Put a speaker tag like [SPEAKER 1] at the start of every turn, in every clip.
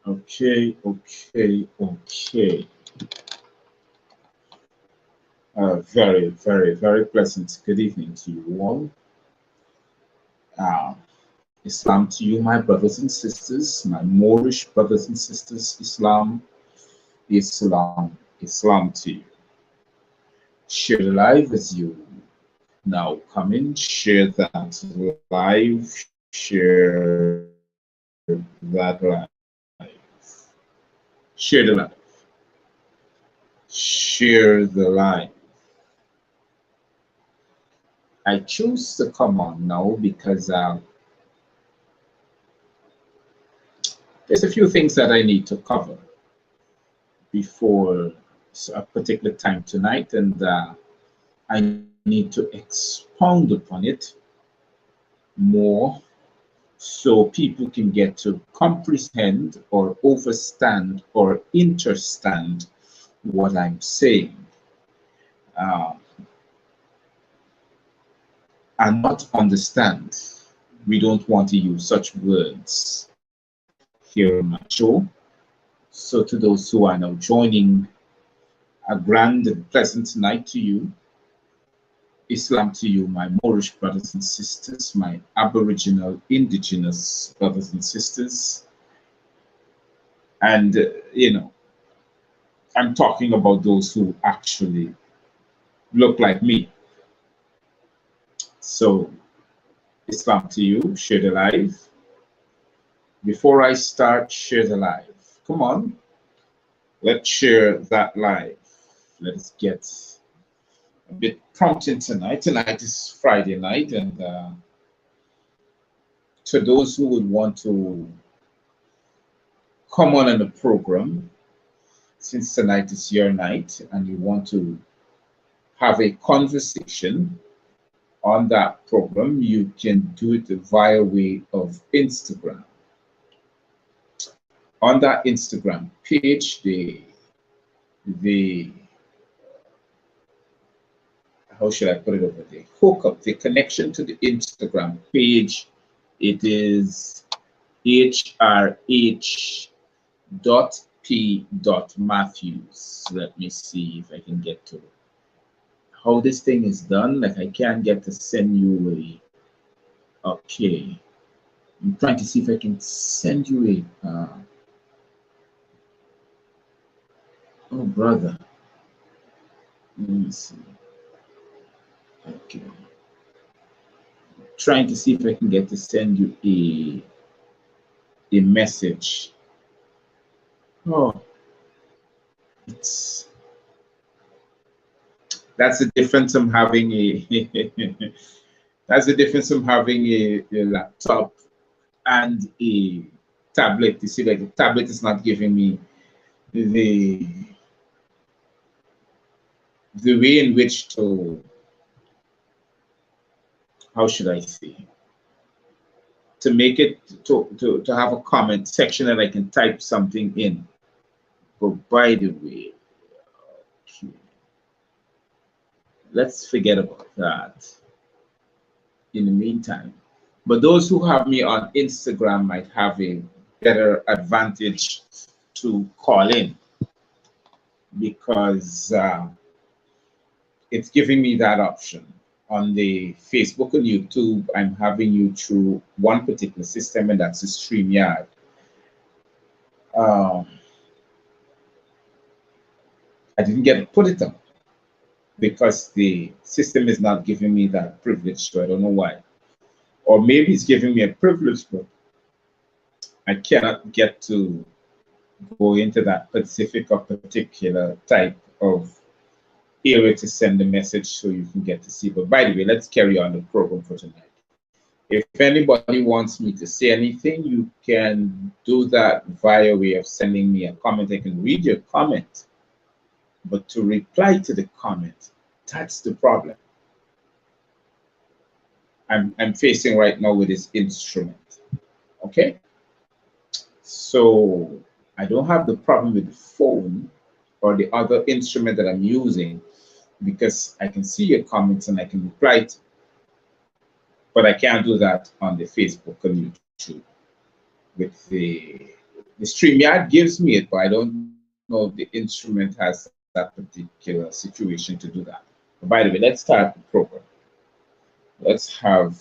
[SPEAKER 1] Okay, okay. Very pleasant good evening to you all. Uh, Islam to you, my brothers and sisters, my Moorish brothers and sisters. Islam to you. Share the live as you now come in. Share that live. Share that live. Share the live. Share the live. I choose to come on now because there's a few things that I need to cover before a particular time tonight, and I need to expound upon it more so people can get to comprehend or understand or understand what I'm saying. Uh, and not understand. We don't want to use such words here on my show. So, to those who are now joining, a grand and pleasant night to you. Islam to you, my Moorish brothers and sisters, my Aboriginal, Indigenous brothers and sisters. And, I'm talking about those who actually look like me. So, Islam to you, share the live. Before I start, share the live. Come on, let's share that live. Let's get a bit prompting tonight. Tonight is Friday night, and to those who would want to come on the program, since tonight is your night and you want to have a conversation on that program, you can do it via way of Instagram. On that Instagram page, the how should I put it over there? Hook up the connection to the Instagram page. It is hrh.p.matthews. Let me see if I can get to how this thing is done. Like I can't get to send you a. Okay, I'm trying to see if I can send you a. Oh brother, let me see. Okay, trying to see if I can get to send you a message. Oh, it's that's the difference from having a that's the difference from having a laptop and a tablet. You see, like the tablet is not giving me the way in which to, how should I say, to make it to have a comment section that I can type something in. But by the way, okay, let's forget about that in the meantime. But those who have me on Instagram might have a better advantage to call in because it's giving me that option. On the Facebook and YouTube, I'm having you through one particular system, and that's the StreamYard. I didn't get to put it up because the system is not giving me that privilege, so I don't know why. Or maybe it's giving me a privilege, but I cannot get to go into that specific or particular type of area to send the message so you can get to see. But by the way, let's carry on the program for tonight. If anybody wants me to say anything, you can do that via way of sending me a comment. I can read your comment, but to reply to the comment, that's the problem I'm facing right now with this instrument. Okay, so I don't have the problem with the phone or the other instrument that I'm using because I can see your comments and I can reply to, but I can't do that on the Facebook and YouTube. with the StreamYard gives me it, but I don't know if the instrument has that particular situation to do that. But by the way, let's start the program. Let's have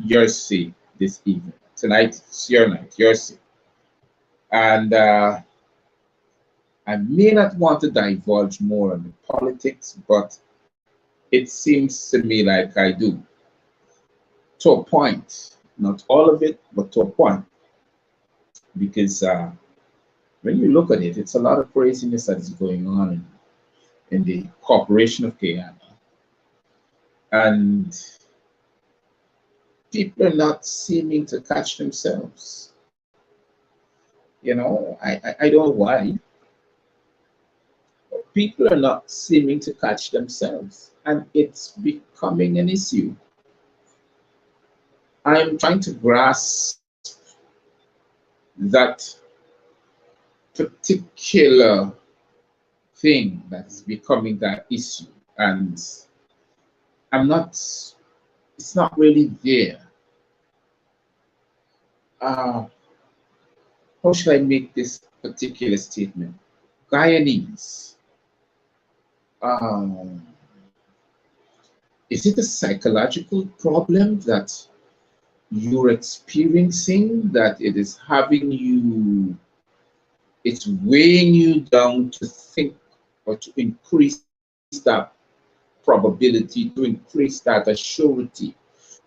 [SPEAKER 1] your say this evening. Tonight, it's your night, your say. And I may not want to divulge more on the politics, but it seems to me like I do. To a point. Not all of it, but to a point. Because when you look at it, it's a lot of craziness that is going on in the corporation of Guyana. And people are not seeming to catch themselves. You know, I don't know why. People are not seeming to catch themselves. And it's becoming an issue. I'm trying to grasp that particular thing that's becoming that issue. And I'm not, it's not really there. How should I make this particular statement? Guyanese, um, is it a psychological problem that you're experiencing, that it is having you, it's weighing you down to think or to increase that probability, to increase that assurity,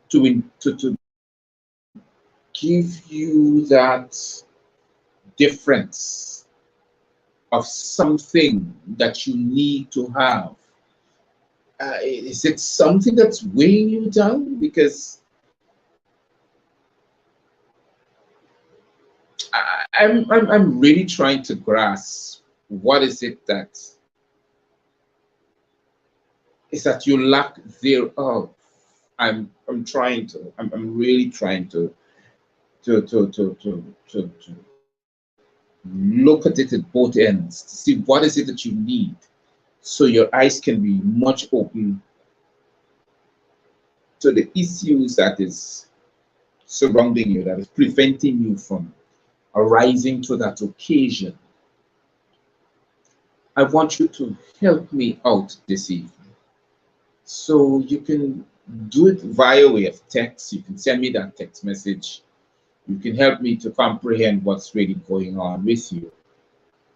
[SPEAKER 1] to give you that difference of something that you need to have? Is it something that's weighing you down? Because I'm really trying to grasp what is it that is that you lack thereof. I'm really trying to look at it at both ends to see what is it that you need, so your eyes can be much open to the issues that is surrounding you, that is preventing you from arising to that occasion. I want you to help me out this evening. So you can do it via way of text. You can send me that text message. You can help me to comprehend what's really going on with you.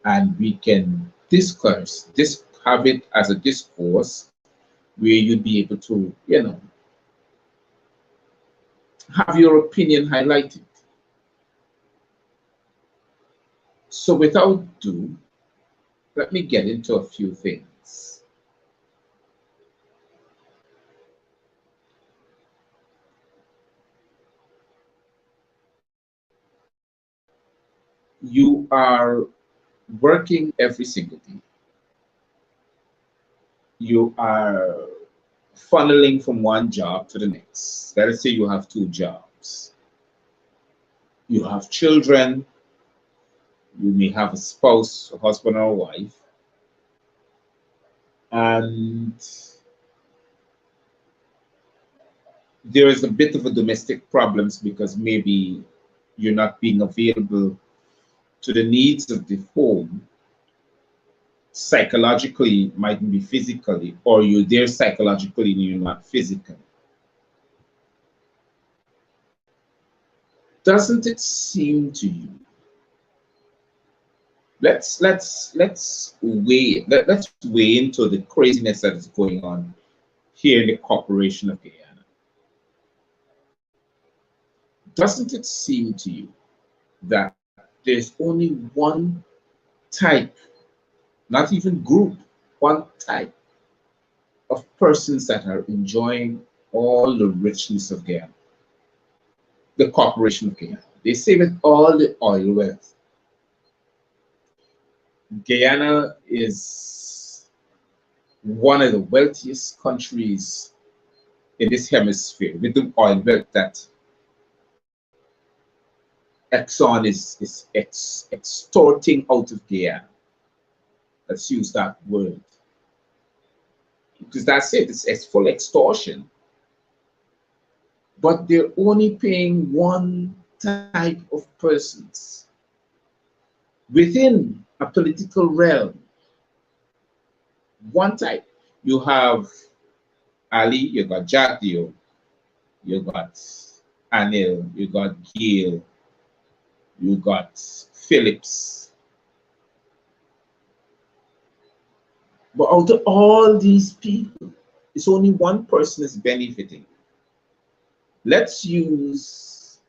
[SPEAKER 1] And we can discuss, have it as a discourse where you'd be able to, have your opinion highlighted. So without ado, let me get into a few things. You are working every single day. You are funneling from one job to the next. Let us say you have two jobs. You have children. You may have a spouse, a husband, or a wife. And there is a bit of a domestic problems because maybe you're not being available to the needs of the home psychologically, mightn't be physically, or you're there psychologically and you're not physically. Doesn't it seem to you? Let's weigh into the craziness that is going on here in the corporation of Guyana. Doesn't it seem to you that there's only one type, not even group, one type of persons that are enjoying all the richness of Guyana? The corporation of Guyana. They say with all the oil wealth. Guyana is one of the wealthiest countries in this hemisphere with the oil wealth that Exxon is extorting out of Guyana. Let's use that word. Because that's it, it's full extortion. But they're only paying 1 type of persons within a political realm. One type. You have Ali, you got Jatio, you got Anil, you got Gill, you got Phillips. But out of all these people, it's only one person is benefiting. Let's use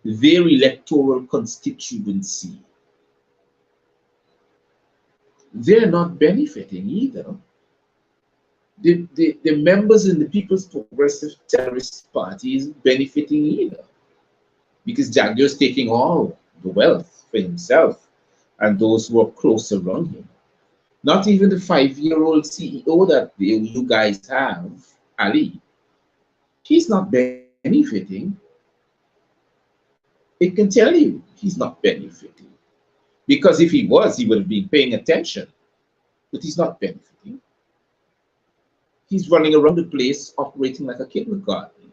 [SPEAKER 1] their electoral constituency. They're not benefiting either. The members in the People's Progressive Terrorist Party isn't benefiting either, because Jagdio's taking all the wealth for himself and those who are close around him. Not even the 5-year-old CEO that you guys have, Ali, he's not benefiting. It can tell you he's not benefiting. Because if he was, he would have been paying attention. But he's not benefiting. He's running around the place operating like a kindergarten.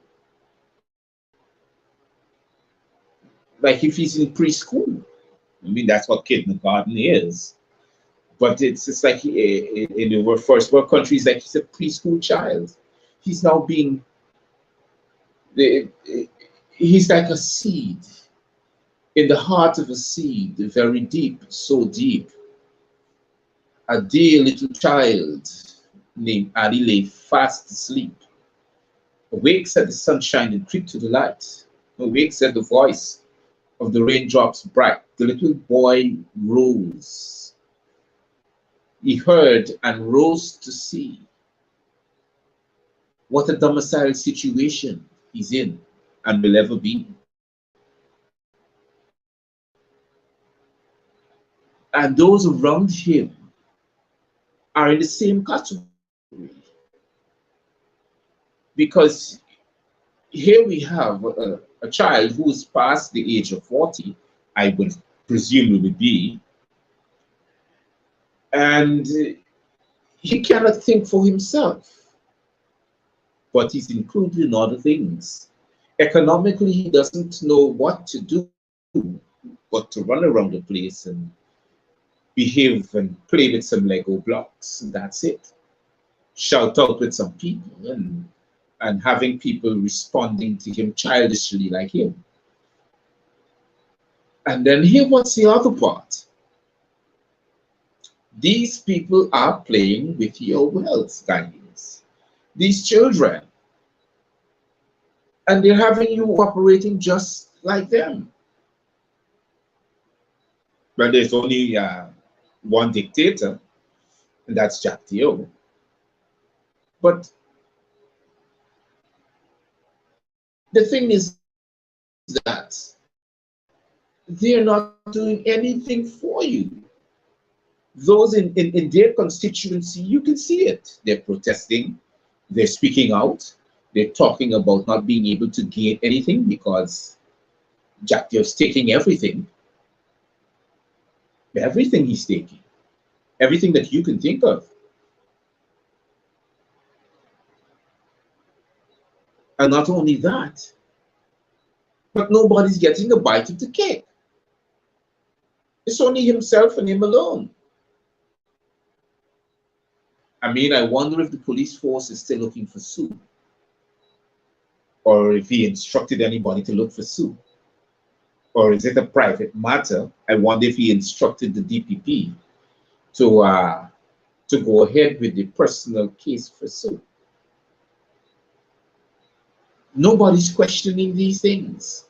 [SPEAKER 1] Like if he's in preschool. I mean, that's what kindergarten is. But it's just like in the first world countries, like he's a preschool child. He's now being, he's like a seed in the heart of a seed, very deep, so deep. A dear little child named Ali lay fast asleep, awakes at the sunshine and creep to the light, awakes at the voice of the raindrops bright. The little boy rose. He heard and rose to see what a domicile situation he's in and will ever be. And those around him are in the same category. Because here we have a child who is past the age of 40, I would presume it would be, and he cannot think for himself, but he's included in other things. Economically, he doesn't know what to do but to run around the place and behave and play with some Lego blocks, and that's it. Shout out with some people and having people responding to him childishly like him. And then here, what's the other part? These people are playing with your wealth, guys. These children. And they're having you operating just like them. But there's only one dictator, and that's Jack Teo. But the thing is that they're not doing anything for you. Those in their constituency, you can see it. They're protesting, they're speaking out, they're talking about not being able to gain anything because Jack Teo's taking everything. Everything he's taking. Everything that you can think of. And not only that, but nobody's getting a bite of the cake. It's only himself and him alone. I mean, I wonder if the police force is still looking for Sue, or if he instructed anybody to look for Sue, or is it a private matter? I wonder if he instructed the DPP to go ahead with the personal case for Sue. Nobody's questioning these things.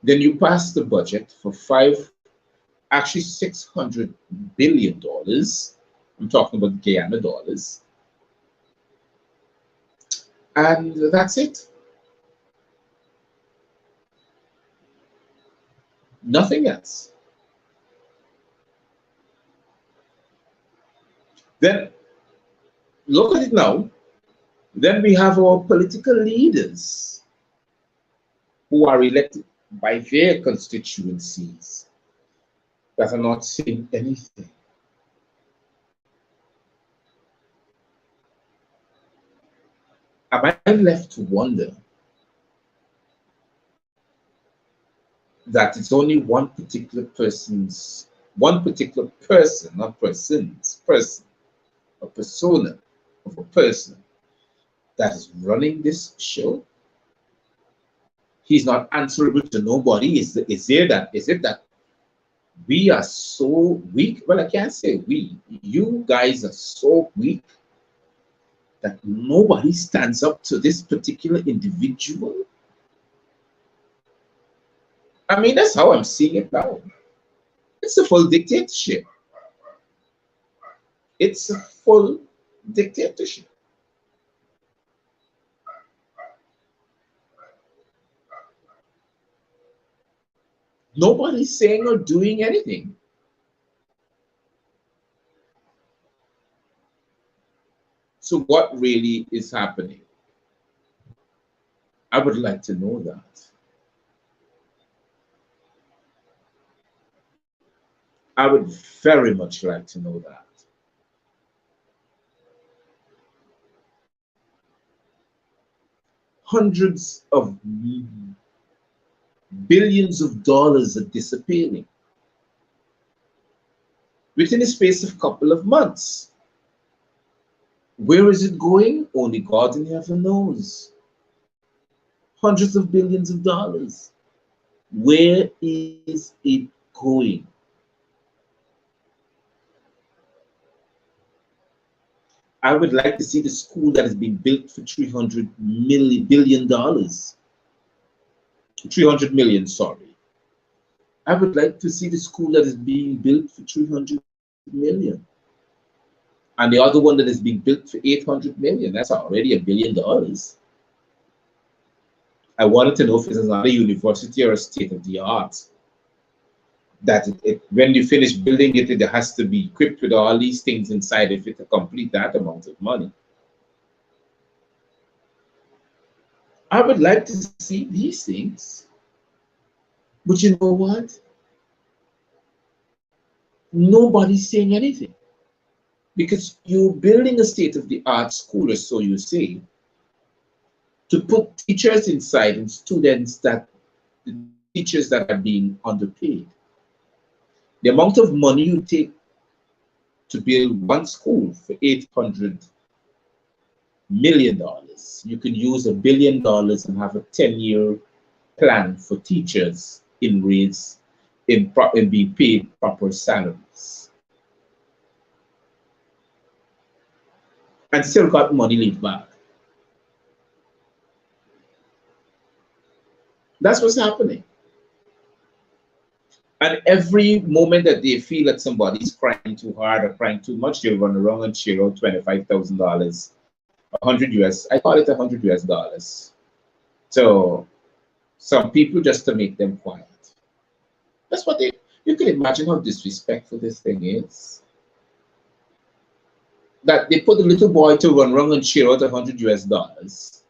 [SPEAKER 1] Then you pass the budget for $600 billion. I'm talking about Guyana dollars. And that's it. Nothing else. Then look at it now. Then we have our political leaders who are elected by their constituencies that are not saying anything. Am I left to wonder that it's only one particular person, not persons, person, a persona of a person that is running this show. He's not answerable to nobody. Is it that we are so weak? Well, I can't say we. You guys are so weak that nobody stands up to this particular individual. I mean, that's how I'm seeing it now. It's a full dictatorship. It's a full dictatorship. Nobody's saying or doing anything. So what really is happening? I would like to know that. I would very much like to know that. Hundreds of billions of dollars are disappearing within a space of a couple of months. Where is it going? Only God in heaven knows. Hundreds of billions of dollars. Where is it going? I would like to see the school that is being built for $300 billion. 300 million, sorry. I would like to see the school that is being built for 300 million. And the other one that is being built for 800 million. That's already $1 billion. I wanted to know if it's another university or a state of the art. That when you finish building it, it has to be equipped with all these things inside of it to complete that amount of money. I would like to see these things. But you know what? Nobody's saying anything. Because you're building a state-of-the-art school, or so you say, to put teachers inside and students that, the teachers that are being underpaid. The amount of money you take to build one school for $800 million, you can use $1 billion and have a 10-year plan for teachers in raise, in being paid proper salaries. And still got money laid back. That's what's happening. And every moment that they feel that somebody's crying too hard or crying too much, they'll run around and share out $25,000, 100 US. I call it 100 US dollars. So some people just to make them quiet. That's what you can imagine how disrespectful this thing is. That they put a little boy to run around and share out 100 US dollars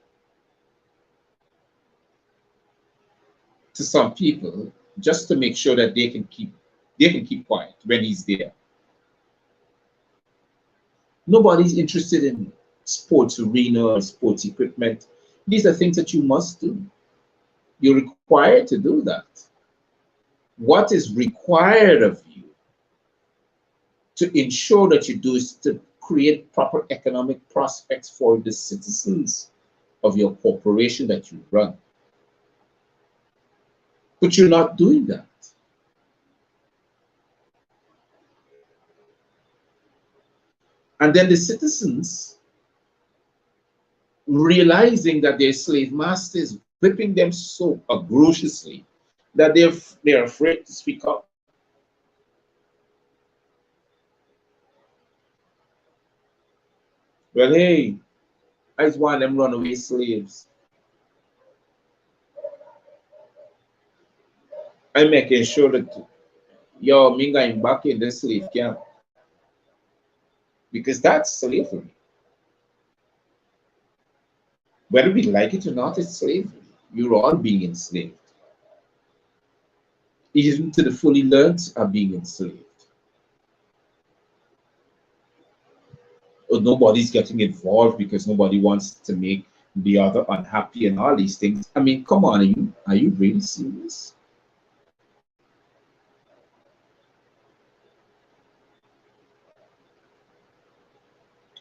[SPEAKER 1] to some people, just to make sure that they can keep quiet when he's there. Nobody's interested in sports arena or sports equipment. These are things that you must do. You're required to do that. What is required of you to ensure that you do is to create proper economic prospects for the citizens of your corporation that you run. But you're not doing that. And then the citizens, realizing that their slave master is whipping them so atrociously that they're afraid to speak up. Well, hey, I just want them runaway slaves. I'm making sure that yo, me going back in the slave camp. Because that's slavery. Whether we like it or not, it's slavery. You're all being enslaved. Even to the fully learned are being enslaved. Or nobody's getting involved because nobody wants to make the other unhappy and all these things. I mean, come on, are you really serious?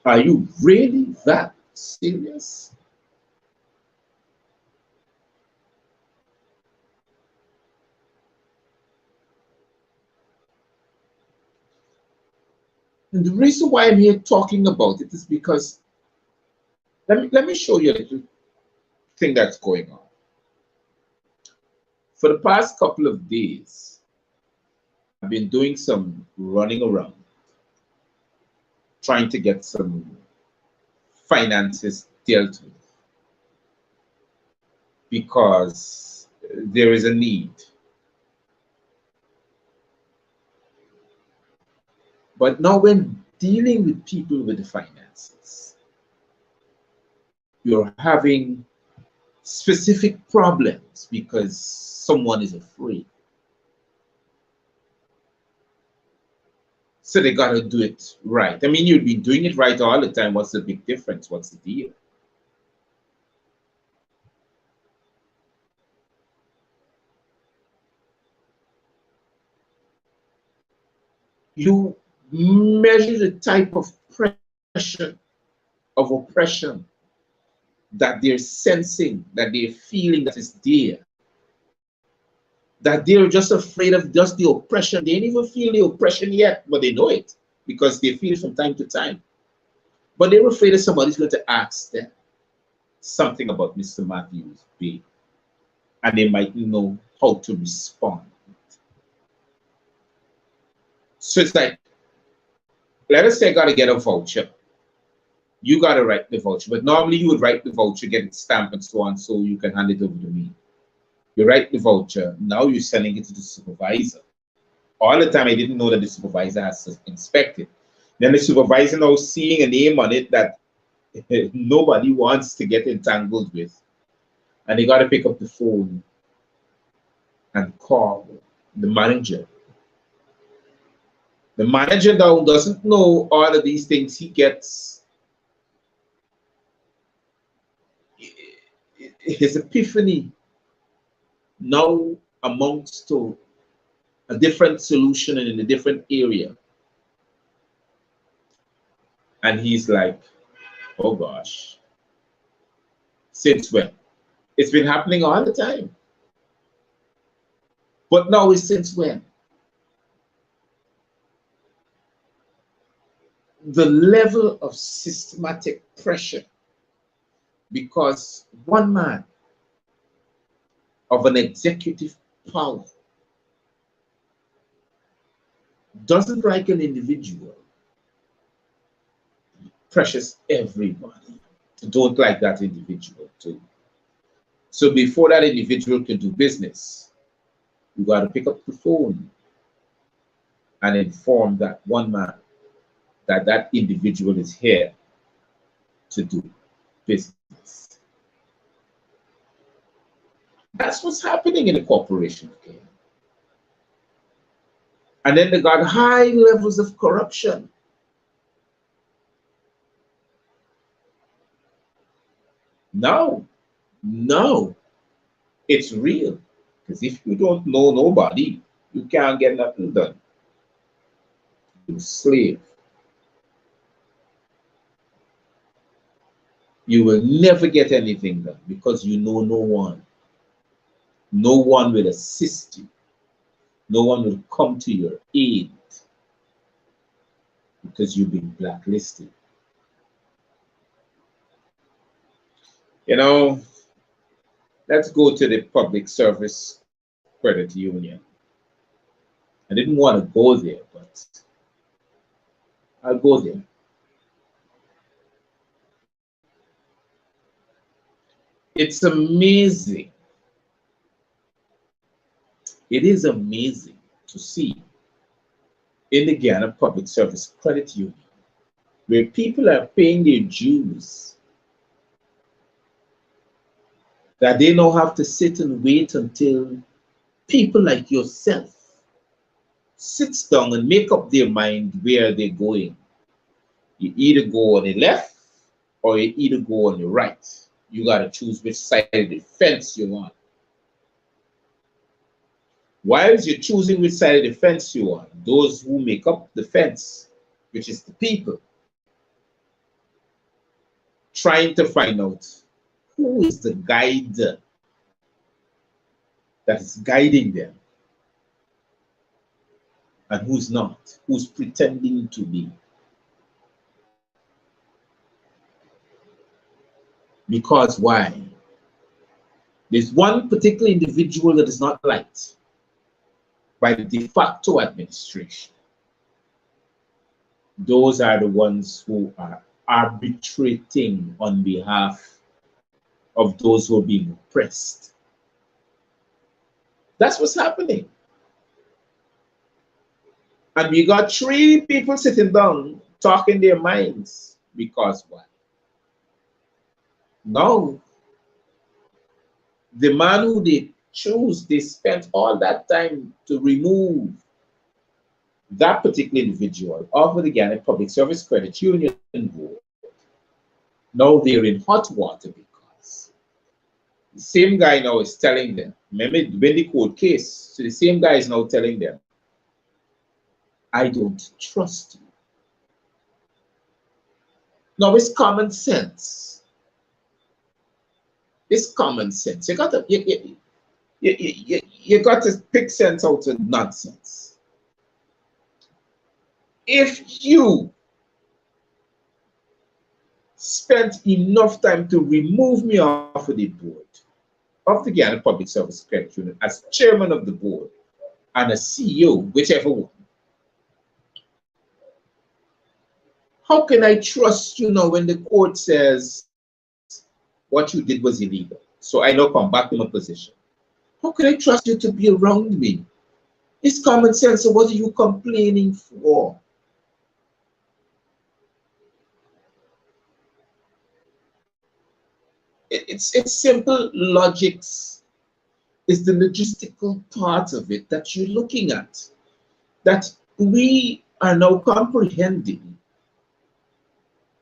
[SPEAKER 1] Are you really that serious? And the reason why I'm here talking about it is because let me show you a little thing that's going on. For the past couple of days, I've been doing some running around, trying to get some finances dealt with because there is a need. But now, when dealing with people with the finances, you're having specific problems because someone is afraid. So they got to do it right. I mean, you'd be doing it right all the time. What's the big difference? What's the deal? You measure the type of pressure, of oppression that they're sensing, that they're feeling that is there. That they're just afraid of just the oppression. They ain't even feel the oppression yet, but they know it because they feel it from time to time. But they're afraid that somebody's going to ask them something about Mr. Matthews-Bey, and they might know how to respond. So it's like, let us say I got to get a voucher. You got to write the voucher, but normally you would write the voucher, get it stamped and so on, so you can hand it over to me. You write the voucher, now you're sending it to the supervisor. All the time I didn't know that the supervisor has to inspect it. Then the supervisor now seeing a name on it that nobody wants to get entangled with. And they got to pick up the phone and call the manager. The manager now doesn't know all of these things. He gets his epiphany now amounts to a different solution and in a different area. And he's like, oh gosh, since when? It's been happening all the time. But now it's since when? The level of systematic pressure because one man of an executive power doesn't like an individual, pressures everybody to don't like that individual too. So before that individual can do business, you got to pick up the phone and inform that one man that that individual is here to do business. That's what's happening in the corporation again. And then they got high levels of corruption. No, it's real. Because if you don't know nobody, you can't get nothing done. You're a slave. You will never get anything done because you know no one. No one will assist you. No one will come to your aid because you've been blacklisted. You know, let's go to the Public Service Credit Union. I didn't want to go there, but I'll go there. It's amazing. It is amazing to see in the Ghana Public Service Credit Union where people are paying their dues that they now have to sit and wait until people like yourself sits down and make up their mind where they're going. You either go on the left or you either go on the right. You got to choose which side of the fence you want. Whilst you're choosing which side of the fence you want, those who make up the fence, which is the people, trying to find out who is the guide that is guiding them and who's not, who's pretending to be. Because why? There's one particular individual that is not liked by the de facto administration. Those are the ones who are arbitrating on behalf of those who are being oppressed. That's what's happening. And we got 3 people sitting down talking their minds. Because why? Now, the man who they chose, they spent all that time to remove that particular individual off of the Ghana Public Service Credit Union Board. Now they're in hot water because the same guy now is telling them, remember when the court case, so the same guy is now telling them, I don't trust you. Now it's common sense. It's common sense. You got to you got to pick sense out of nonsense. If you spent enough time to remove me off of the board of the Ghana Public Service Credit Union as chairman of the board and a CEO, whichever one, how can I trust you now when the court says what you did was illegal? So I now come back to my position. How can I trust you to be around me? It's common sense. So what are you complaining for? It's simple logics. It's the logistical part of it that you're looking at, that we are now comprehending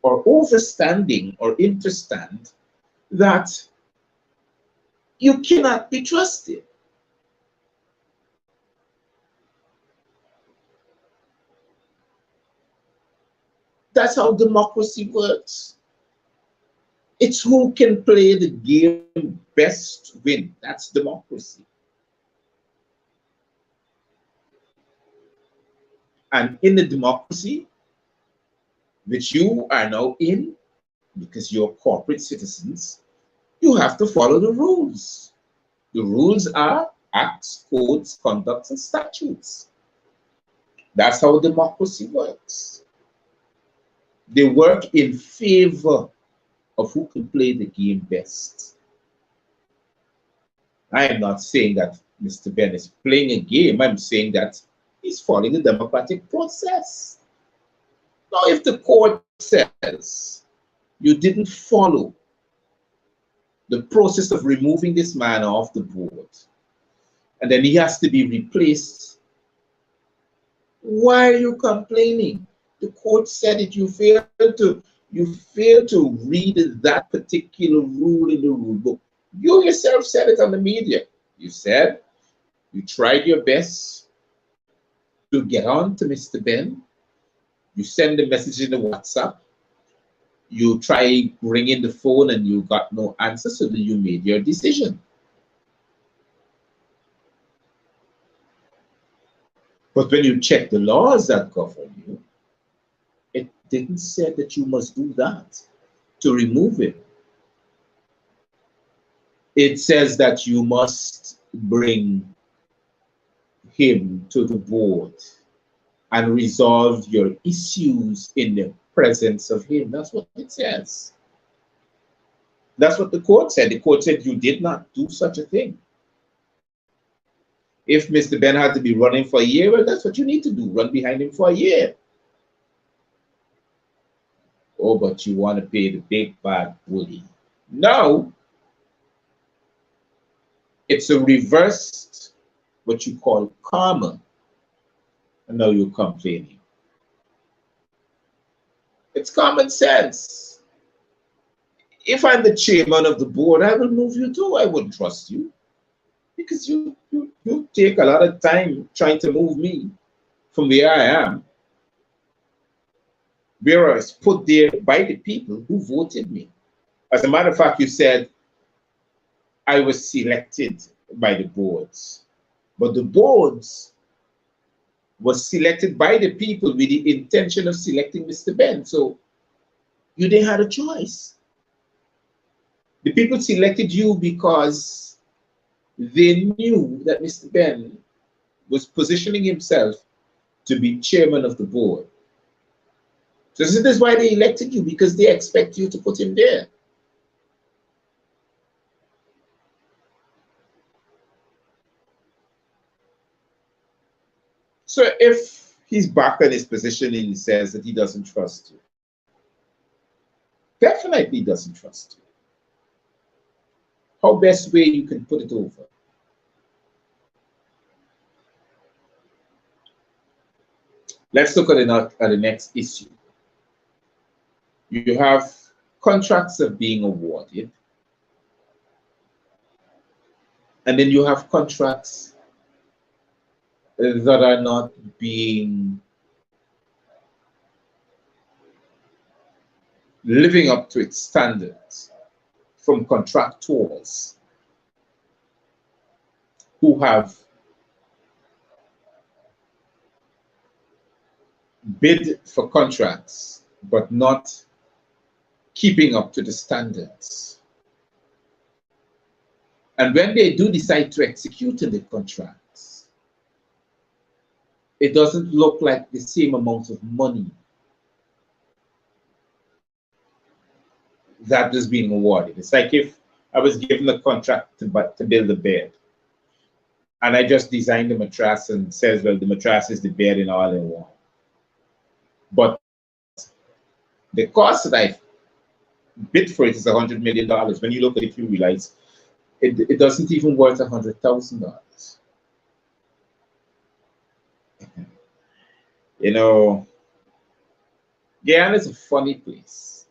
[SPEAKER 1] or overstanding or understand that you cannot be trusted. That's how democracy works. It's who can play the game best win. That's democracy. And in the democracy, which you are now in, because you're corporate citizens, you have to follow the rules. The rules are acts, codes, conducts, and statutes. That's how democracy works. They work in favor of who can play the game best. I am not saying that Mr. Ben is playing a game. I'm saying that he's following the democratic process. Now, if the court says you didn't follow the process of removing this man off the board, and then he has to be replaced, why are you complaining? The court said it. You failed to read that particular rule in the rule book. You yourself said it on the media. You said you tried your best to get on to Mr. Ben. You send a message in the WhatsApp. You try ringing the phone and you got no answer, so then you made your decision. But when you check the laws that govern you, it didn't say that you must do that to remove him. It says that you must bring him to the board and resolve your issues in the presence of him. That's what it says. That's what the court said. The court said you did not do such a thing. If Mr. Ben had to be running for a year, well, that's what you need to do. Run behind him for a year. Oh, but you want to pay the big bad bully. No. It's a reversed, what you call karma. And now you're complaining. It's common sense. If I'm the chairman of the board, I will move you too. I wouldn't trust you. Because you take a lot of time trying to move me from where I am, where I was put there by the people who voted me. As a matter of fact, you said I was selected by the boards, but the boards was selected by the people with the intention of selecting Mr. Ben. So you didn't have a choice. The people selected you because they knew that Mr. Ben was positioning himself to be chairman of the board. So this is why they elected you, because they expect you to put him there. So if he's back on his position and he says that he doesn't trust you, definitely doesn't trust you, how best way you can put it over? Let's look at the next issue. You have contracts that are being awarded, and then you have contracts that are not being living up to its standards from contractors who have bid for contracts but not keeping up to the standards. And when they do decide to execute the contracts, it doesn't look like the same amount of money that is being awarded. It's like if I was given a contract to build a bed, and I just designed the mattress and says, well, the mattress is the bed in all in one. But the cost that I bid for it is $100 million. When you look at it, you realize it doesn't even worth $100,000. You know, Guyana is a funny place.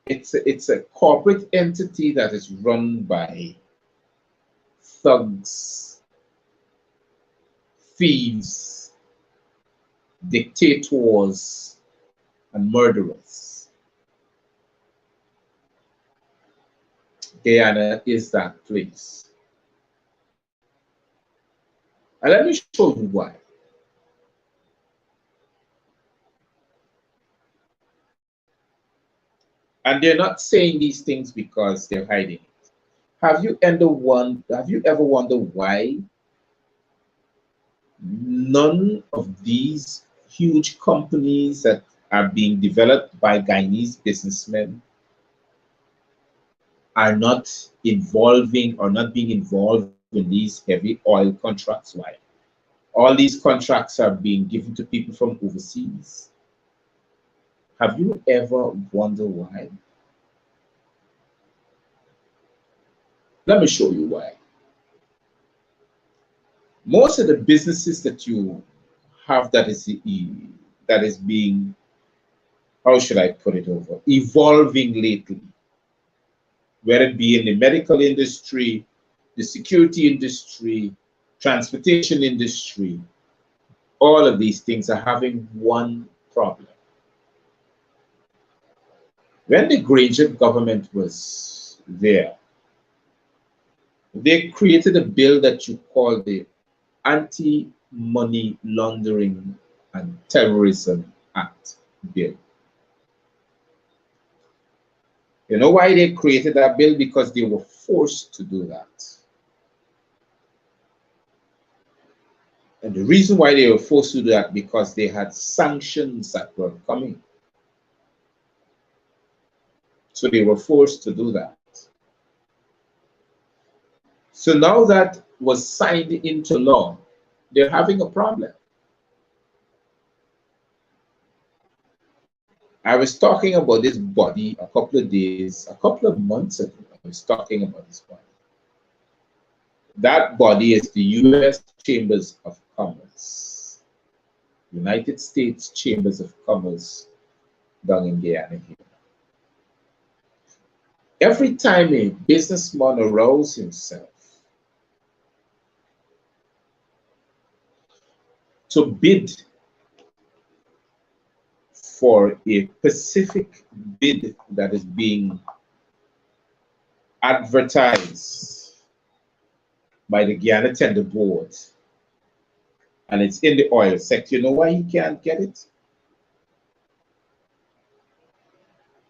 [SPEAKER 1] It's a corporate entity that is run by thugs, thieves, dictators, and murderers. Guyana is that place. And let me show you why. And they're not saying these things because they're hiding it. Have you ever wondered why none of these huge companies that are being developed by Guyanese businessmen are not being involved in these heavy oil contracts? Why? All these contracts are being given to people from overseas. Have you ever wondered why? Let me show you why. Most of the businesses that you have that is being, how should I put it over, evolving lately, whether it be in the medical industry, the security industry, transportation industry, all of these things are having one problem. When the Granger government was there, they created a bill that you call the Anti-Money Laundering and Terrorism Act bill. You know why they created that bill? Because they were forced to do that. And the reason why they were forced to do that, because they had sanctions that were coming. So they were forced to do that. So now that was signed into law, they're having a problem. I was talking about this body a couple of months ago. I was talking about this body. That body is the U.S. Chambers of Commerce, United States Chambers of Commerce down in Guyana here. Every time a businessman arouses himself to bid for a specific bid that is being advertised by the Guyana Tender Board, and it's in the oil sector. You know why he can't get it?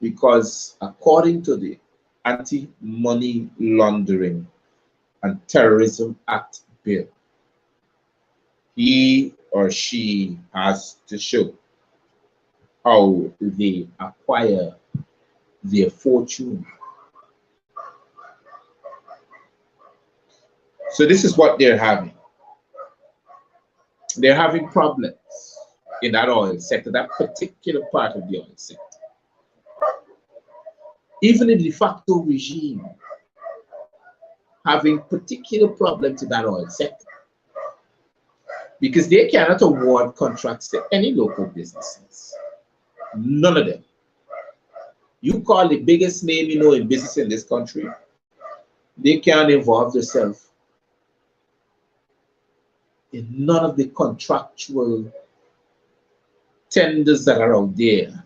[SPEAKER 1] Because according to the Anti-Money Laundering and Terrorism Act bill, he or she has to show how they acquire their fortune. So this is what they're having. They're having problems in that oil sector, that particular part of the oil sector. Even the de facto regime having particular problems in that oil sector because they cannot award contracts to any local businesses. None of them. You call the biggest name you know in business in this country, they can't involve themselves in none of the contractual tenders that are out there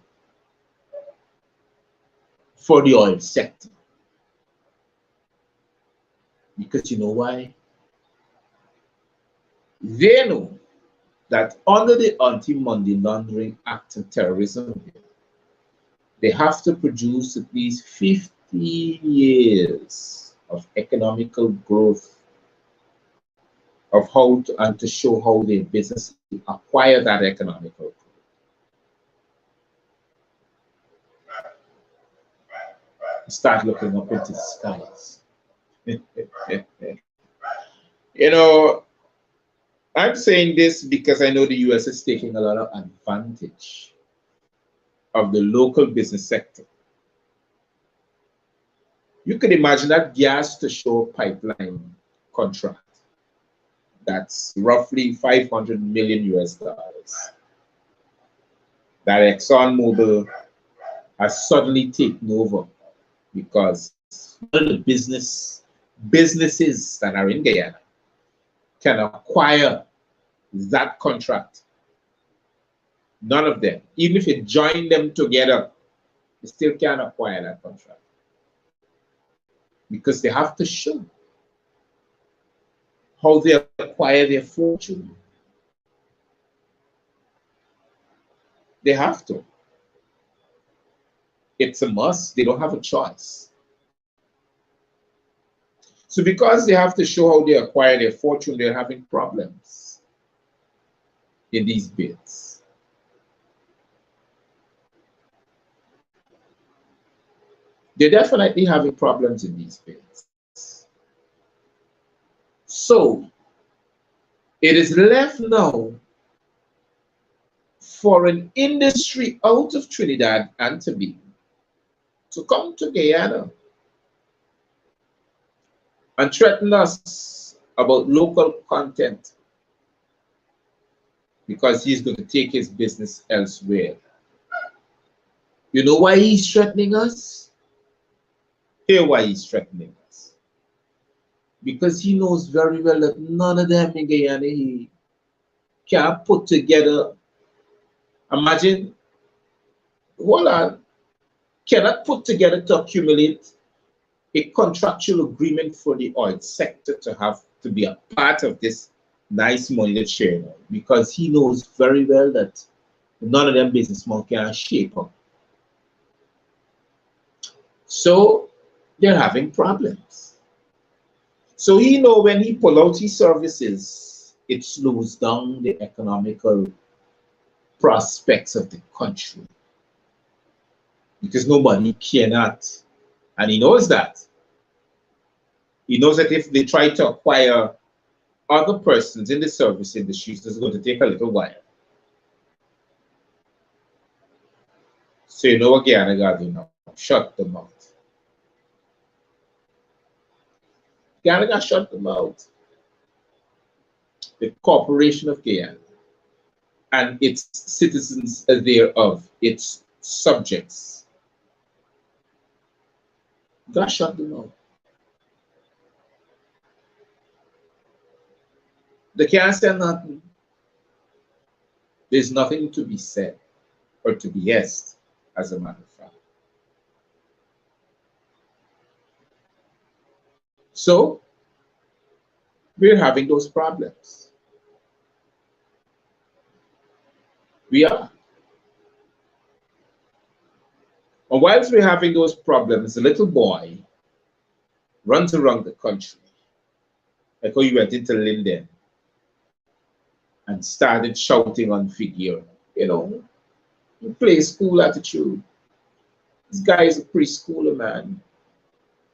[SPEAKER 1] for the oil sector. Because you know why? They know that under the Anti-Money Laundering Act and Terrorism, they have to produce at least 15 years of economical growth of how to, and to show how their business acquire that economical growth. Start looking up into the skies. You know, I'm saying this because I know the US is taking a lot of advantage of the local business sector. You could imagine that gas to shore pipeline contract. That's roughly 500 million US dollars. That ExxonMobil has suddenly taken over because one of the businesses that are in Guyana can acquire that contract. None of them, even if you join them together, they still can't acquire that contract because they have to show how they acquire their fortune. They have to. It's a must. They don't have a choice. So because they have to show how they acquire their fortune, they're having problems in these bids. They're definitely having problems in these bids. So it is left now for an industry out of Trinidad and Tobago to come to Guyana and threaten us about local content because he's going to take his business elsewhere. You know why he's threatening us? Hear why he's threatening us. Because he knows very well that none of them in Guyana he can put together. Imagine, hold on, cannot put together to accumulate a contractual agreement for the oil sector to have to be a part of this nice money that's shared, because he knows very well that none of them businessmen can shape up. So they're having problems. So he know when he pull out his services, it slows down the economical prospects of the country. Because nobody cannot, and he knows that. He knows that if they try to acquire other persons in the service industries, it's going to take a little while. So you know what Guyana got to do now? Shut them out. Guyana got to shut them out. The Corporation of Guyana and its citizens thereof, its subjects, got to shut them out. They can't say nothing. There's nothing to be said. or to behest, as a matter of fact. So we're having those problems. We are. And whilst we're having those problems, a little boy runs around the country. Like how he went into Linden and started shouting on figure, you play school attitude. This guy is a preschooler, man.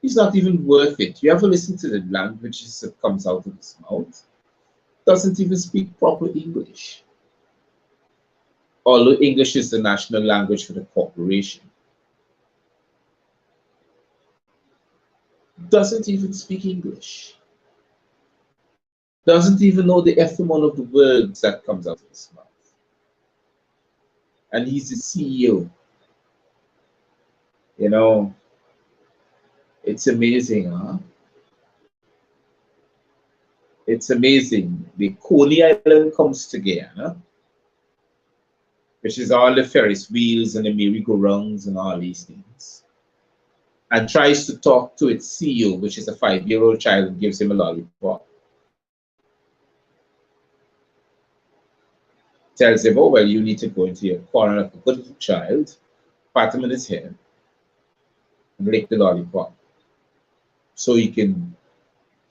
[SPEAKER 1] He's not even worth it. You ever listen to the language that comes out of his mouth? Doesn't even speak proper English. Although English is the national language for the corporation. Doesn't even speak English. Doesn't even know the etymon of the words that comes out of his mouth. And he's the CEO. It's amazing, huh? It's amazing. The Coney Island comes together, which is all the Ferris wheels and the merry-go-rounds and all these things, and tries to talk to its CEO, which is a 5-year-old child, and gives him a lollipop. Tells him, oh, well, you need to go into your corner like a good little child, pat him in his head, and lick the lollipop. So he can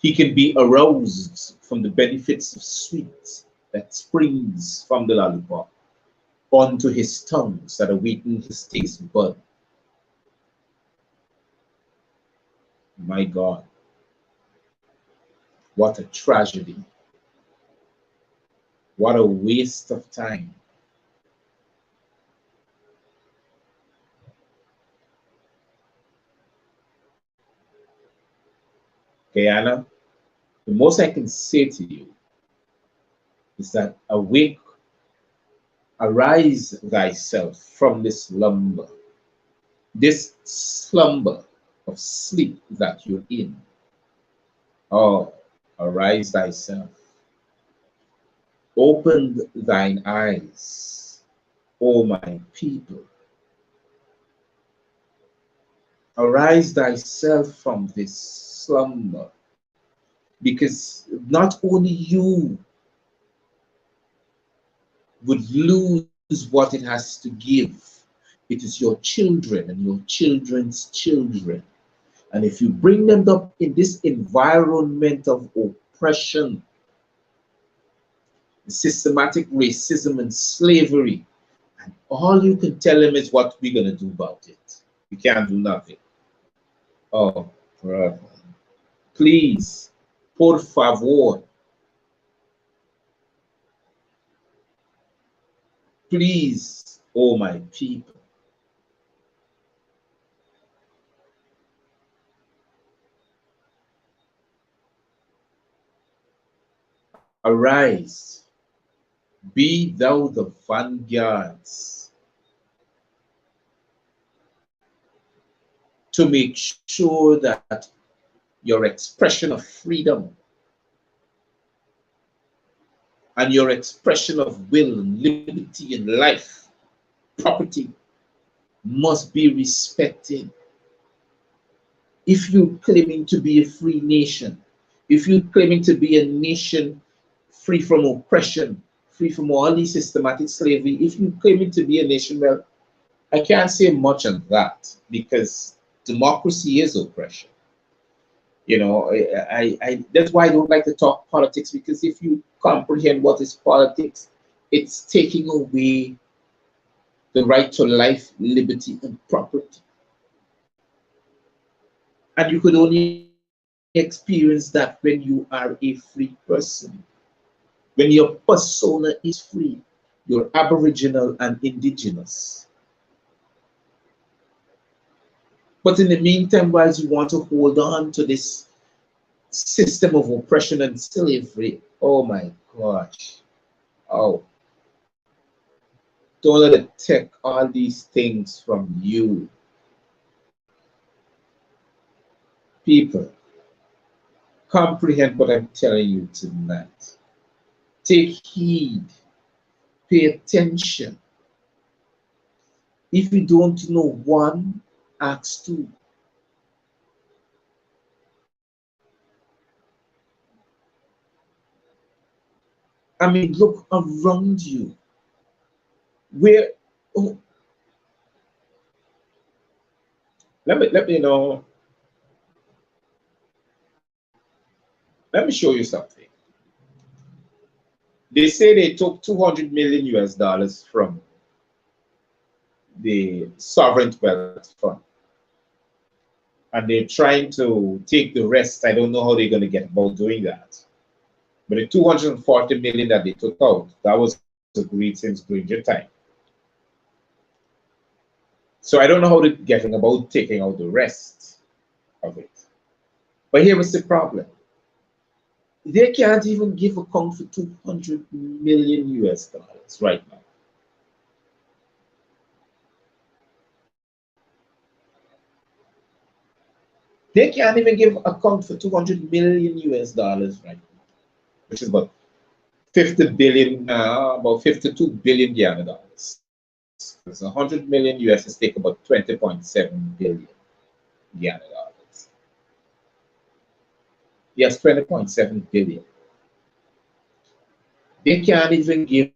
[SPEAKER 1] be aroused from the benefits of sweet that springs from the lollipop onto his tongues that awaken his taste bud. My God, what a tragedy. What a waste of time. Guyana, the most I can say to you is that awake, arise thyself from this slumber of sleep that you're in. Oh, arise thyself. Open thine eyes, O my people. Arise thyself from this slumber, because not only you would lose what it has to give, it is your children and your children's children. And if you bring them up in this environment of oppression, systematic racism and slavery, and all you can tell them is what we're going to do about it. We can't do nothing. Oh, brother. Please, por favor. Please, oh my people. Arise, be thou the vanguards to make sure that your expression of freedom and your expression of will and liberty and life, property, must be respected. If you're claiming to be a free nation, if you're claiming to be a nation free from oppression, free from all these systematic slavery, if you're claiming to be a nation, well, I can't say much on that, because democracy is oppression. That's why I don't like to talk politics, because if you comprehend what is politics, it's taking away the right to life, liberty, and property. And you could only experience that when you are a free person, when your persona is free, you're aboriginal and indigenous. But in the meantime, whilst you want to hold on to this system of oppression and slavery, oh my gosh, oh, don't let it take all these things from you. People, comprehend what I'm telling you tonight. Take heed, pay attention. If you don't know one, ask two. I mean, look around you. Where, oh, let me know. Let me show you something. They say they took 200 million US dollars from the sovereign wealth fund, and they're trying to take the rest. I don't know how they're going to get about doing that. But the 240 million that they took out, that was agreed since Granger time. So I don't know how they're getting about taking out the rest of it. But here is the problem. They can't even give account for 200 million US dollars right now. They can't even give account for 200 million US dollars right now, which is about 50 billion, about 52 billion Guyana dollars. Because 100 million US is take about 20.7 billion Guyana dollars. Yes, 20.7 billion. They can't even give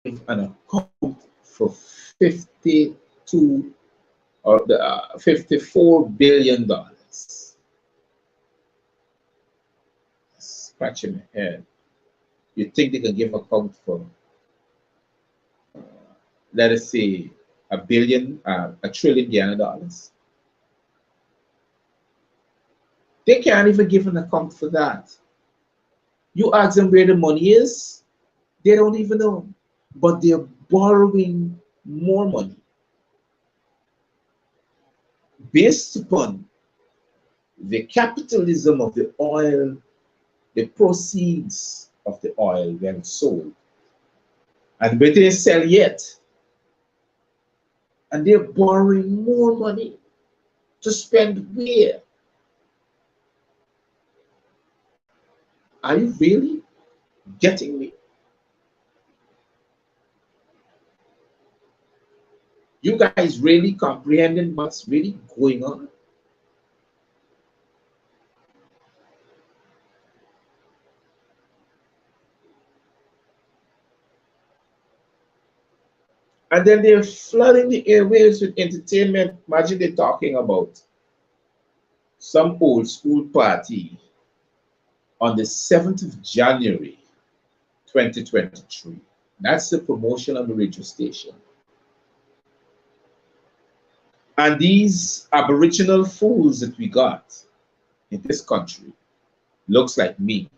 [SPEAKER 1] an account for 52 or the $54 billion. Scratching my head. You think they can give account for, let us say, a trillion Guyana dollars? They can't even give an account for that. You ask them where the money is, they don't even know. But they're borrowing more money based upon the capitalism of the oil, the proceeds of the oil when sold. And but they sell yet. And they're borrowing more money to spend where? Are you really getting me? You guys really comprehending what's really going on? And then they're flooding the airwaves with entertainment. Imagine they're talking about some old school party on the 7th of January, 2023. That's the promotion on the radio station. And these Aboriginal fools that we got in this country looks like me.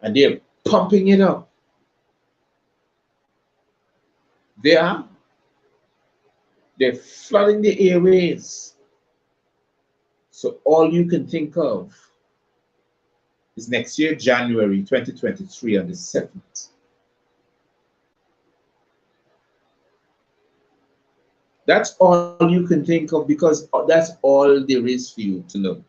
[SPEAKER 1] And they're pumping it up. They are. They're flooding the airways. So all you can think of is next year, January 2023 on the 7th. That's all you can think of because that's all there is for you to know.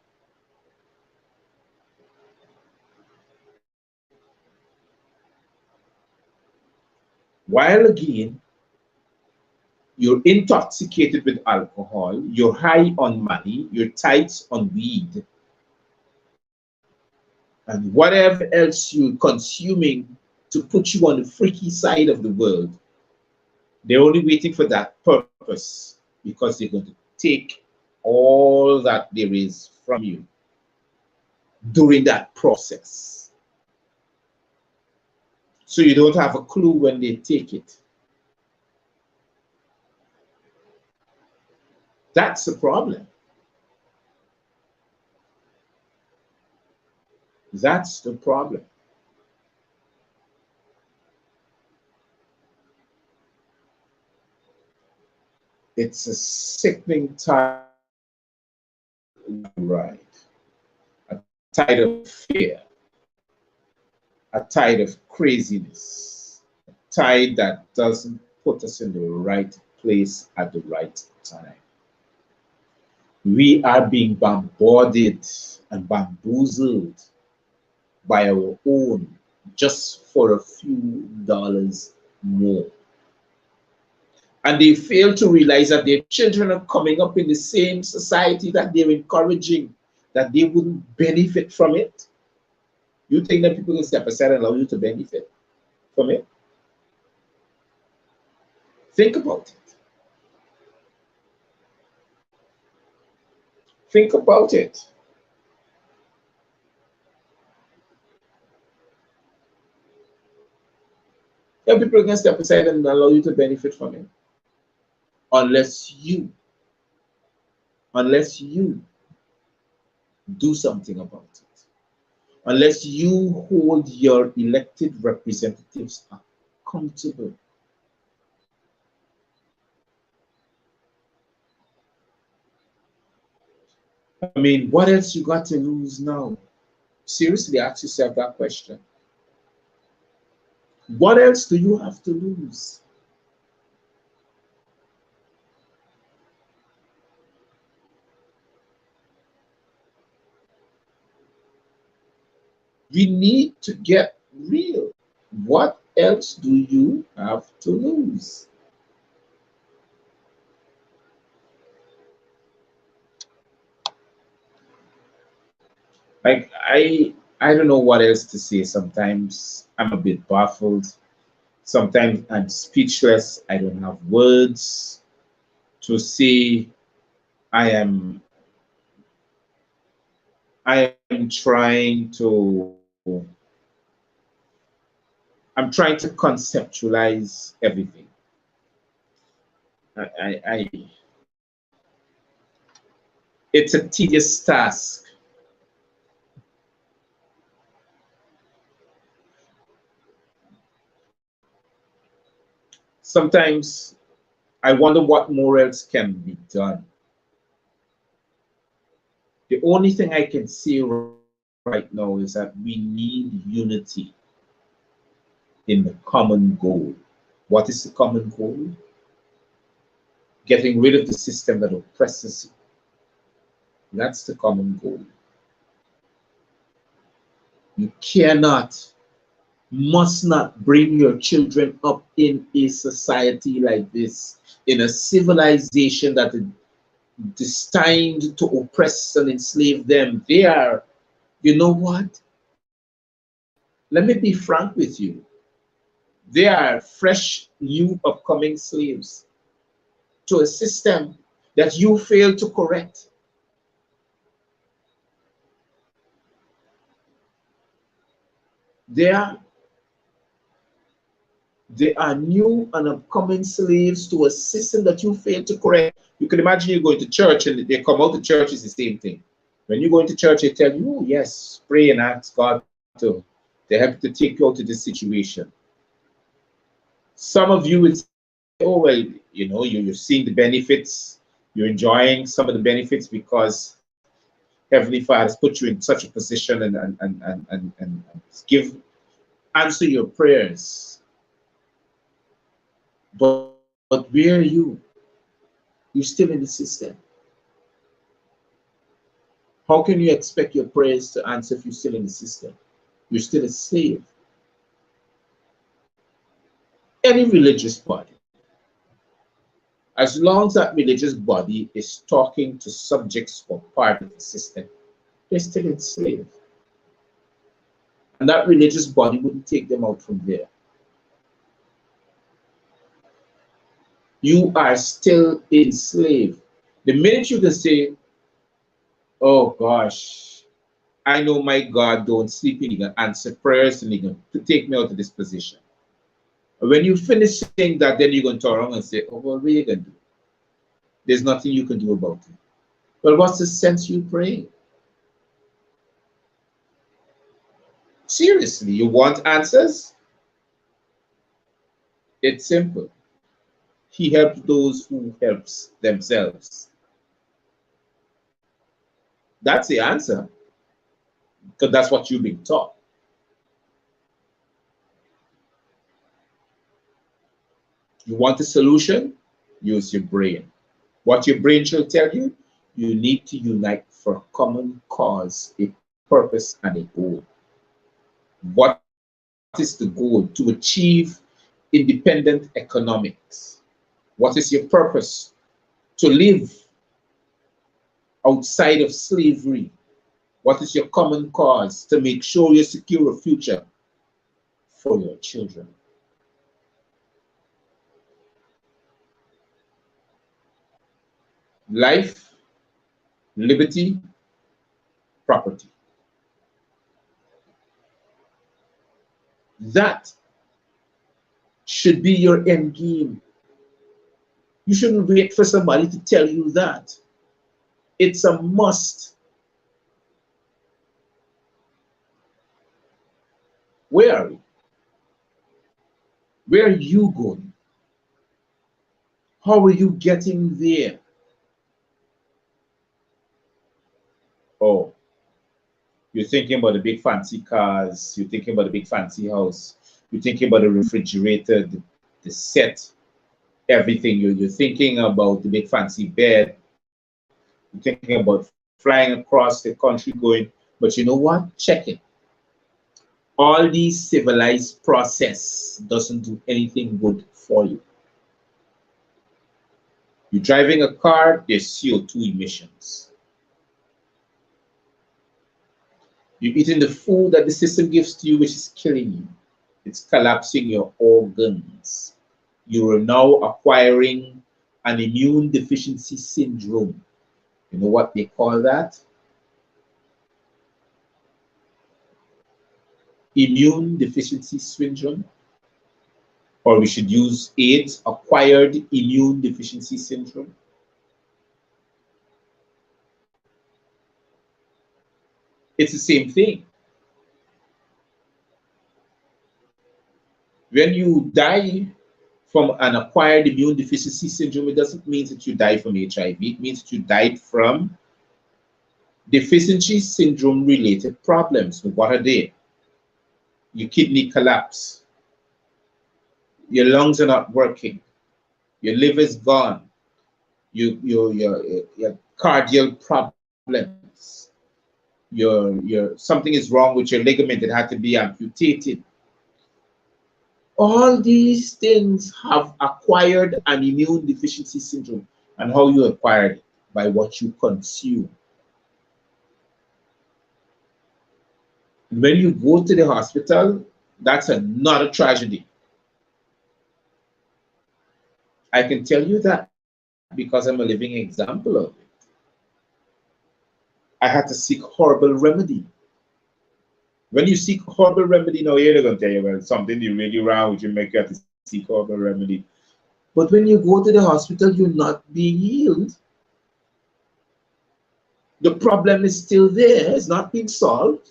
[SPEAKER 1] While again, you're intoxicated with alcohol, you're high on money, you're tight on weed, and whatever else you're consuming to put you on the freaky side of the world, they're only waiting for that purpose because they're going to take all that there is from you during that process. So you don't have a clue when they take it. That's the problem. That's the problem. It's a sickening tide, right? A tide of fear, a tide of craziness, a tide that doesn't put us in the right place at the right time. We are being bombarded and bamboozled by our own just for a few dollars more. And they fail to realize that their children are coming up in the same society that they're encouraging, that they wouldn't benefit from it. You think that people will step aside and allow you to benefit from it? Think about it. Think about it. Then people can step aside and allow you to benefit from it. Unless you do something about it. Unless you hold your elected representatives accountable. I mean, what else you got to lose now? Seriously, ask yourself that question. What else do you have to lose? We need to get real. What else do you have to lose? Like I don't know what else to say. Sometimes I'm a bit baffled. Sometimes I'm speechless. I don't have words to say. I am I am trying to I'm trying to conceptualize everything. I it's a tedious task. Sometimes I wonder what more else can be done. The only thing I can say right now is that we need unity in the common goal. What is the common goal? Getting rid of the system that oppresses you. That's the common goal. You cannot, must not bring your children up in a society like this, in a civilization that is destined to oppress and enslave them. They are, you know what? Let me be frank with you. They are fresh, new, upcoming slaves to a system that you fail to correct. They are They are new and upcoming slaves to a system that you fail to correct. You can imagine you going to church and they come out to church is the same thing. When you go into church, they tell you, oh, yes, pray and ask God to help to take you out of this situation. Some of you will say, oh, well, you're seeing the benefits, you're enjoying some of the benefits because Heavenly Father has put you in such a position and give answer your prayers. But where are you? You're still in the system. How can you expect your prayers to answer if you're still in the system? You're still a slave. Any religious body, as long as that religious body is talking to subjects or part of the system, they're still enslaved. And that religious body wouldn't take them out from there. You are still enslaved. The minute you can say, oh gosh, I know my God don't sleep and He can answer prayers and He can take me out of this position. And when you finish saying that, then you're going to turn around and say, oh, well, what are you going to do? There's nothing you can do about it. Well, what's the sense you praying? Seriously, you want answers? It's simple. He helps those who helps themselves. That's the answer, because that's what you've been taught. You want a solution? Use your brain. What your brain shall tell you, you need to unite for a common cause, a purpose, and a goal. What is the goal? To achieve independent economics. What is your purpose? To live outside of slavery. What is your common cause? To make sure you secure a future for your children. Life, liberty, property. That should be your end game. You shouldn't wait for somebody to tell you that. It's a must. Where are we? Where are you going? How are you getting there? Oh, you're thinking about the big fancy cars, you're thinking about the big fancy house, you're thinking about the refrigerator, the set, everything. You're thinking about the big fancy bed, you're thinking about flying across the country going, but you know what? Check it. All these civilized process doesn't do anything good for you. You're driving a car, there's CO2 emissions. You're eating the food that the system gives to you, which is killing you. It's collapsing your organs. You are now acquiring an immune deficiency syndrome. You know what they call that? Immune deficiency syndrome. Or we should use AIDS, acquired immune deficiency syndrome. It's the same thing. When you die from an acquired immune deficiency syndrome, it doesn't mean that you die from HIV. It means that you died from deficiency syndrome related problems. What are they? Your kidney collapse. Your lungs are not working. Your liver is gone. Your cardiac problems. Something is wrong with your ligament that had to be amputated. All these things have acquired an immune deficiency syndrome. And how you acquired it? By what you consume. When you go to the hospital, that's another tragedy. I can tell you that because I'm a living example of it. I had to seek horrible remedy. When you seek horrible remedy, now you're going to tell you, well, something is really wrong with you, make you have to seek horrible remedy. But when you go to the hospital, you're not being healed. The problem is still there, it's not being solved.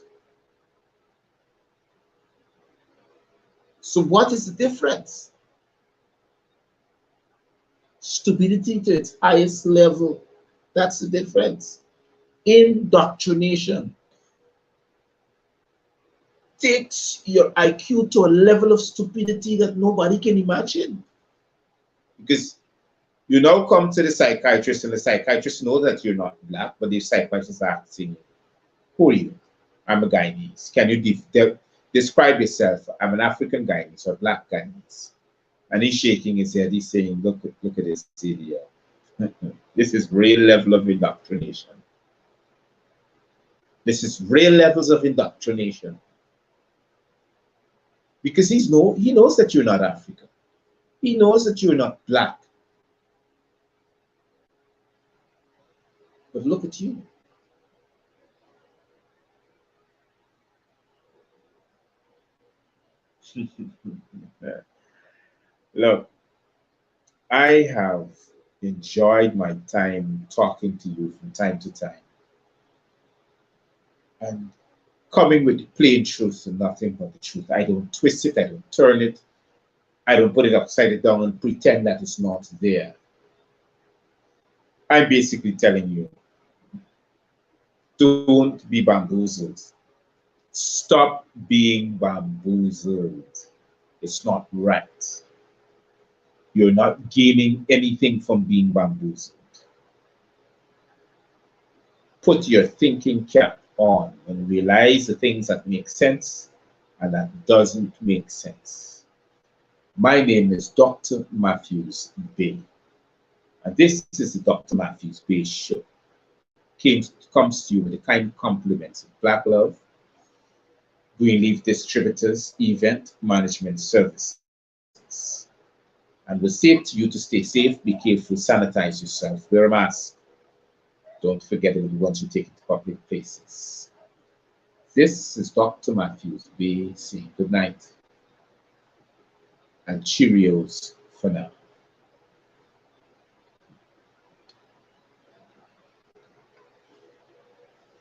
[SPEAKER 1] So what is the difference? Stupidity to its highest level. That's the difference. Indoctrination takes your IQ to a level of stupidity that nobody can imagine. Because you now come to the psychiatrist, and the psychiatrist knows that you're not black, but the psychiatrist is asking, who are you? I'm a Guyanese. Can you describe yourself? I'm an African Guyanese or black Guyanese. And he's shaking his head. He's saying, look at this idiot. This is real level of indoctrination. This is real levels of indoctrination. Because he knows that you're not African. He knows that you're not black. But look at you. Look, I have enjoyed my time talking to you from time to time. And coming with the plain truth and nothing but the truth. I don't twist it, I don't turn it, I don't put it upside down and pretend that it's not there. I'm basically telling you, don't be bamboozled. Stop being bamboozled. It's not right. You're not gaining anything from being bamboozled. Put your thinking cap on and realize the things that make sense and that doesn't make sense. My name is Dr. Matthews-Bey. And this is the Dr. Matthews-Bey Show. Comes to you with the kind compliments of Black Love, Greenleaf Distributors, Event Management Services. And we say to you to stay safe, be careful, sanitize yourself, wear a mask. Don't forget it once you take it to public places. This is Dr. Matthews-Bey saying good night and Cheerios for now.